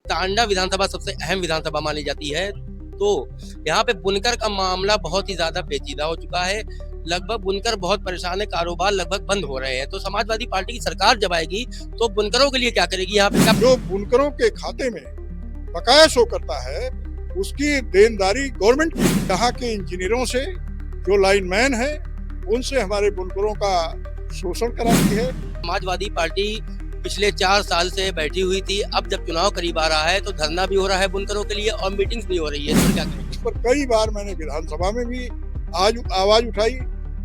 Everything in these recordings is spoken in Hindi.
टांडा विधानसभा सबसे अहम विधानसभा मानी जाती है। तो यहाँ पे बुनकर का मामला बहुत ही ज्यादा पेचीदा हो चुका है। लगभग बुनकर बहुत परेशान है, कारोबार लगभग बंद हो रहे हैं। तो समाजवादी पार्टी की सरकार जब आएगी तो बुनकरों के लिए क्या करेगी? यहाँ पे जो बुनकरों के खाते में बकाया शो करता है उसकी देनदारी गवर्नमेंट की। यहाँ के इंजीनियरों से, जो लाइनमैन है, उनसे हमारे बुनकरों का शोषण कराती है। समाजवादी पार्टी पिछले 4 साल से बैठी हुई थी। अब जब चुनाव करीब आ रहा है तो धरना भी हो रहा है बुनकरों के लिए और मीटिंग्स भी हो रही है। तो क्या करेंगे? इस पर कई बार मैंने विधानसभा में भी आज आवाज उठाई।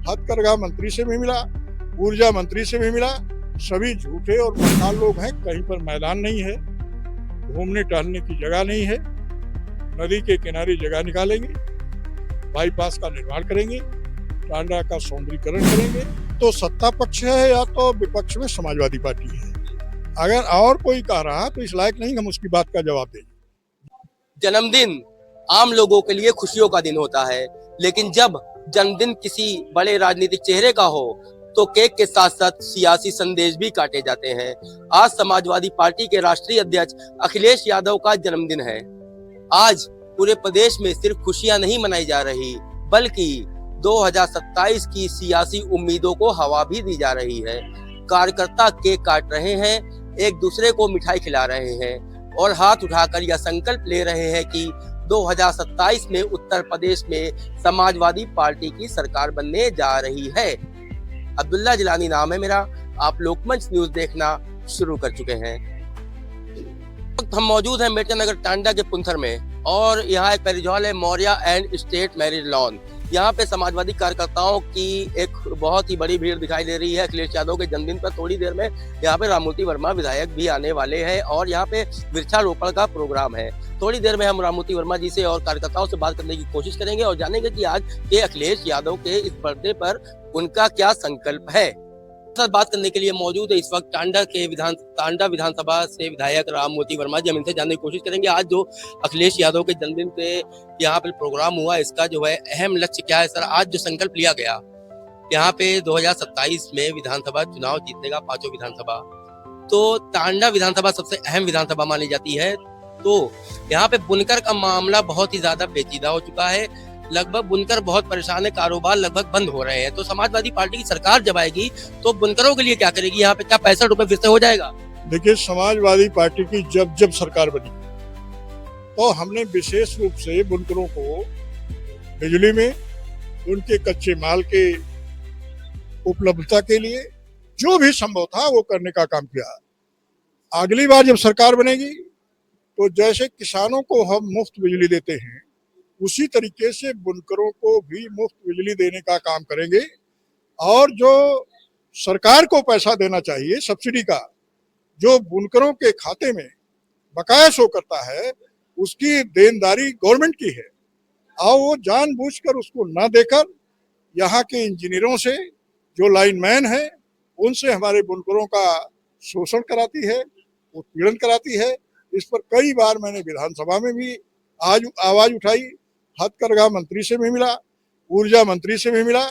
हथकरघा मंत्री से भी मिला, ऊर्जा मंत्री से भी मिला। सभी झूठे और मक्कार लोग हैं। कहीं पर मैदान नहीं है, घूमने टहलने की जगह नहीं है। नदी के किनारे जगह निकालेंगे, बाईपास का निर्माण करेंगे, टांडा का सौंदर्यीकरण करेंगे। तो सत्ता पक्ष है या तो विपक्ष में समाजवादी पार्टी है। अगर और कोई कह रहा तो इस लायक नहीं हम उसकी बात का जवाब दें। जन्मदिन आम लोगों के लिए खुशियों का दिन होता है, लेकिन जब जन्मदिन किसी बड़े राजनीतिक चेहरे का हो तो केक के साथ साथ सियासी संदेश भी काटे जाते हैं। आज समाजवादी पार्टी के राष्ट्रीय अध्यक्ष अखिलेश यादव का जन्मदिन है। आज पूरे प्रदेश में सिर्फ खुशियां नहीं मनाई जा रही, बल्कि 2027 की सियासी उम्मीदों को हवा भी दी जा रही है। कार्यकर्ता केक काट रहे हैं, एक दूसरे को मिठाई खिला रहे हैं और हाथ उठाकर यह संकल्प ले रहे हैं कि 2027 में उत्तर प्रदेश में समाजवादी पार्टी की सरकार बनने जा रही है। अब्दुल्ला जिलानी नाम है मेरा। आप लोकमंच न्यूज देखना शुरू कर चुके हैं। हम मौजूद हैं अम्बेडकर नगर टांडा के पुंथर में और यहाँ एक मैरिज हॉल है, Maurya and state marriage lawn. यहाँ पे समाजवादी कार्यकर्ताओं की एक बहुत ही बड़ी भीड़ दिखाई दे रही है। अखिलेश यादव के जन्मदिन पर थोड़ी देर में यहाँ पे राममूर्ति वर्मा विधायक भी आने वाले हैं और यहाँ पे वृक्षारोपण का प्रोग्राम है। थोड़ी देर में हम राममूर्ति वर्मा जी से और कार्यकर्ताओं से बात करने की कोशिश करेंगे और जानेंगे कि आज के अखिलेश यादव के इस बर्थडे पर उनका क्या संकल्प है। साथ बात करने के लिए मौजूद है इस वक्त टांडा विधानसभा से विधायक राममूर्ति वर्मा जी। हम इनसे जानने की कोशिश करेंगे आज जो अखिलेश यादव के जन्मदिन पे यहाँ पे प्रोग्राम हुआ, इसका जो है अहम लक्ष्य क्या है? सर, आज जो संकल्प लिया गया यहाँ पे 2027 में विधानसभा चुनाव जीतने का, 5 विधानसभा, तो टांडा विधानसभा सबसे अहम विधानसभा मानी जाती है। तो यहाँ पे बुनकर का मामला बहुत ही ज्यादा पेचीदा हो चुका है। लगभग बुनकर बहुत परेशान है, कारोबार लगभग बंद हो रहे हैं। तो समाजवादी पार्टी की सरकार जब आएगी तो बुनकरों के लिए क्या करेगी? यहाँ पे क्या 65 रुपए फिर से हो जाएगा? देखिए, समाजवादी पार्टी की जब सरकार बनी तो हमने विशेष रूप से बुनकरों को बिजली में, उनके कच्चे माल के उपलब्धता के लिए जो भी संभव था वो करने का काम किया। अगली बार जब सरकार बनेगी तो जैसे किसानों को हम मुफ्त बिजली देते हैं, उसी तरीके से बुनकरों को भी मुफ्त बिजली देने का काम करेंगे। और जो सरकार को पैसा देना चाहिए सब्सिडी का, जो बुनकरों के खाते में बकाया शो करता है, उसकी देनदारी गवर्नमेंट की है। और वो जानबूझकर उसको न देकर यहाँ के इंजीनियरों से, जो लाइनमैन है, उनसे हमारे बुनकरों का शोषण कराती है, उत्पीड़न कराती है। इस पर कई बार मैंने विधानसभा में भी आज आवाज उठाई। हथकरघा मंत्री से भी मिला, ऊर्जा मंत्री से भी मिला।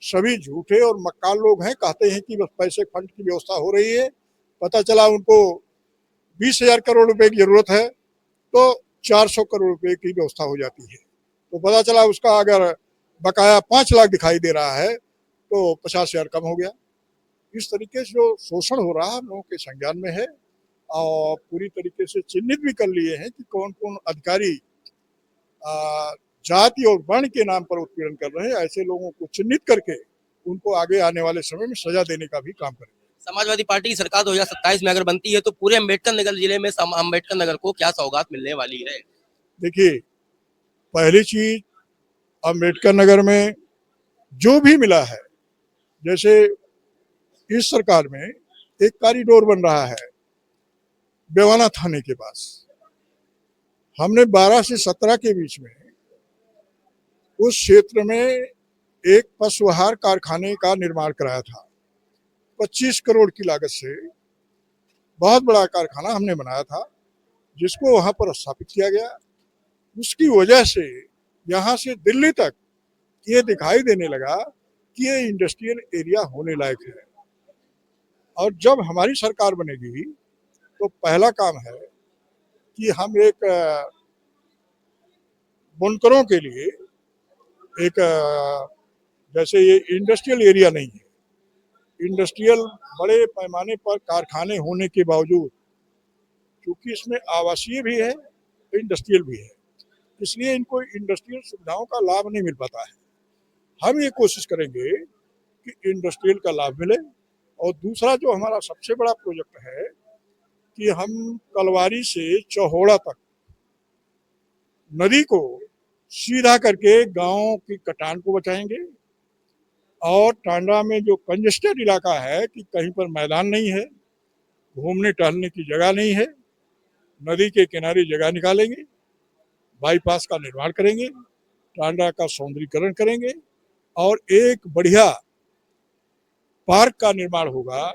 सभी झूठे और मक्कार लोग हैं। कहते हैं कि बस पैसे फंड की व्यवस्था हो रही है। पता चला उनको 20,000 करोड़ रुपए की जरूरत है तो 400 करोड़ रुपए की व्यवस्था हो जाती है। तो पता चला उसका अगर बकाया 5 लाख दिखाई दे रहा है तो 50,000 कम हो गया। इस तरीके से जो शोषण हो रहा है लोगों के संज्ञान में है और पूरी तरीके से चिन्हित भी कर लिए हैं कि कौन कौन अधिकारी जाति और वर्ण के नाम पर उत्पीड़न कर रहे हैं। ऐसे लोगों को चिन्हित करके उनको आगे आने वाले समय में सजा देने का भी काम करेंगे। समाजवादी पार्टी की सरकार 2027 में अगर बनती है तो पूरे अम्बेडकर नगर जिले में अम्बेडकर नगर को क्या सौगात मिलने वाली है? देखिए, पहली चीज, अम्बेडकर नगर में जो भी मिला है, जैसे इस सरकार में एक कॉरिडोर बन रहा है बेवाना थाने के पास। हमने 12 से 17 के बीच में उस क्षेत्र में एक पशुआहार कारखाने का निर्माण कराया था। 25 करोड़ की लागत से बहुत बड़ा कारखाना हमने बनाया था, जिसको वहां पर स्थापित किया गया। उसकी वजह से यहाँ से दिल्ली तक ये दिखाई देने लगा कि ये इंडस्ट्रियल एरिया होने लायक है। और जब हमारी सरकार बनेगी तो पहला काम है कि हम एक बुनकरों के लिए एक जैसे ये इंडस्ट्रियल एरिया नहीं है, इंडस्ट्रियल बड़े पैमाने पर कारखाने होने के बावजूद क्योंकि इसमें आवासीय भी है इंडस्ट्रियल भी है, इसलिए इनको इंडस्ट्रियल सुविधाओं का लाभ नहीं मिल पाता है। हम ये कोशिश करेंगे कि इंडस्ट्रियल का लाभ मिले। और दूसरा जो हमारा सबसे बड़ा प्रोजेक्ट है कि हम कलवारी से चौहोड़ा तक नदी को सीधा करके गांव की कटान को बचाएंगे। और टांडा में जो कंजेस्टेड इलाका है कि कहीं पर मैदान नहीं है, घूमने टहलने की जगह नहीं है, नदी के किनारे जगह निकालेंगे, बाईपास का निर्माण करेंगे, टांडा का सौंदर्यीकरण करेंगे और एक बढ़िया पार्क का निर्माण होगा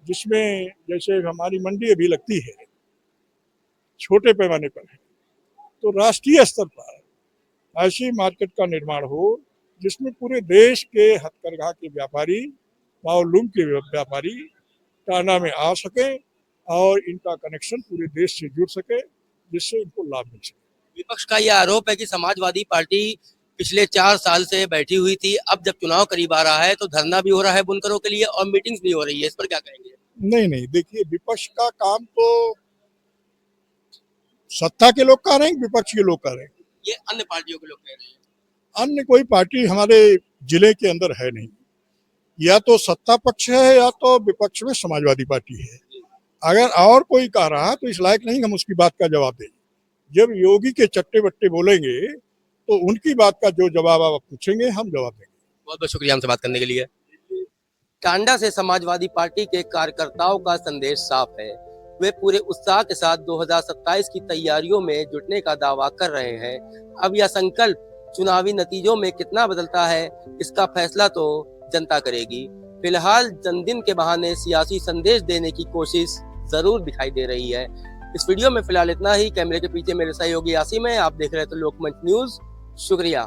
जिसमें जैसे हमारी मंडी अभी लगती है छोटे पैमाने पर है, तो राष्ट्रीय स्तर पर ऐसी मार्केट का निर्माण हो जिसमें पूरे देश के हथकरघा के व्यापारी, पावलूम के व्यापारी टांडा में आ सके और इनका कनेक्शन पूरे देश से जुड़ सके, जिससे इनको लाभ मिल सके। विपक्ष का यह आरोप है कि समाजवादी पार्टी पिछले 4 साल से बैठी हुई थी, अब जब चुनाव करीब आ रहा है तो धरना भी हो रहा है बुनकरों के लिए और मीटिंग्स भी हो रही है, इस पर क्या कहेंगे? नहीं, देखिए विपक्ष का काम तो सत्ता के लोग कर रहे हैं, विपक्ष के लोग कर रहे हैं। ये अन्य पार्टियों के लोग कह रहे हैं। अन्य कोई पार्टी हमारे जिले के अंदर है नहीं, या तो सत्ता पक्ष है या तो विपक्ष में समाजवादी पार्टी है। अगर और कोई कह रहा तो इस लायक नहीं हम उसकी बात का जवाब दें। जब योगी के चट्टे बट्टे बोलेंगे तो उनकी बात का जो जवाब आप पूछेंगे हम जवाब देंगे। बहुत बहुत शुक्रिया हमसे बात करने के लिए। टांडा से समाजवादी पार्टी के कार्यकर्ताओं का संदेश साफ है, वे पूरे उत्साह के साथ 2027 की तैयारियों में जुटने का दावा कर रहे हैं। अब यह संकल्प चुनावी नतीजों में कितना बदलता है, इसका फैसला तो जनता करेगी। फिलहाल जन्मदिन के बहाने सियासी संदेश देने की कोशिश जरूर दिखाई दे रही है। इस वीडियो में फिलहाल इतना ही। कैमरे के पीछे मेरे सहयोगी आसिम है, आप देख रहे थे लोकमंच न्यूज। शुक्रिया।